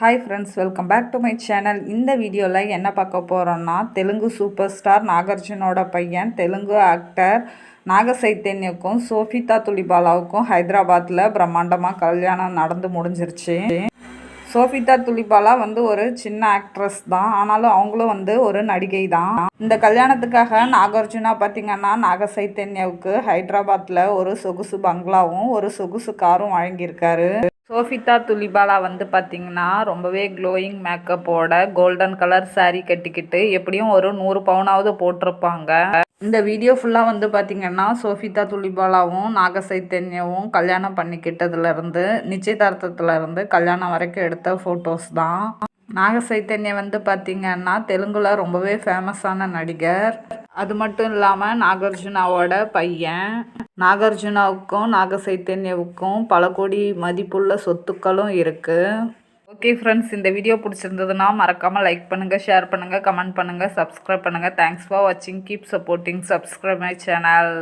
Hi friends, welcome back to my channel. இந்த வீடியோவில் என்ன பார்க்க போகிறோன்னா, தெலுங்கு சூப்பர் ஸ்டார் நாகார்ஜுனோட பையன் தெலுங்கு ஆக்டர் நாக சைத்தன்யக்கும் சோஃபிதா துலிபாலாவுக்கும் ஹைதராபாத்தில் பிரம்மாண்டமாக கல்யாணம் நடந்து முடிஞ்சிருச்சு. சோஃபிதா துலிபாலா ஒரு சின்ன ஆக்ட்ரஸ் தான், ஆனாலும் அவங்களும் ஒரு நடிகை தான். இந்த கல்யாணத்துக்காக நாகார்ஜுனா பார்த்திங்கன்னா நாக சைத்தன்யாவுக்கு ஹைதராபாத்தில் ஒரு சொகுசு பங்களாவும் ஒரு சொகுசு காரும் வழங்கியிருக்காரு. சோஃபிதா துலிபாலா பார்த்திங்கன்னா ரொம்பவே க்ளோயிங் மேக்கப்போட கோல்டன் கலர் சாரீ கட்டிக்கிட்டு எப்படியும் ஒரு 100 பவுனாவது போட்டிருப்பாங்க. இந்த வீடியோ ஃபுல்லாக பார்த்திங்கன்னா சோஃபிதா துலிபாலாவும் நாக சைத்தன்யாவும் கல்யாணம் பண்ணிக்கிட்டதுலேருந்து நிச்சயதார்த்தத்துலேருந்து கல்யாணம் வரைக்கும் எடுத்த ஃபோட்டோஸ் தான். நாக சைத்தன்யா பார்த்திங்கன்னா தெலுங்குல ரொம்பவே ஃபேமஸான நடிகர். அது மட்டும் இல்லாமல் நாகார்ஜுனாவோட பையன். நாகார்ஜுனாவுக்கும் நாக சைத்தன்யாவுக்கும் பல கோடி மதிப்புள்ள சொத்துக்களும் இருக்குது. ஓகே ஃப்ரெண்ட்ஸ், இந்த வீடியோ பிடிச்சிருந்ததுன்னா மறக்காமல் லைக் பண்ணுங்கள், ஷேர் பண்ணுங்கள், கமெண்ட் பண்ணுங்கள், சப்ஸ்கிரைப் பண்ணுங்கள். தேங்க்ஸ் ஃபார் வாட்சிங். Keep supporting, subscribe my channel.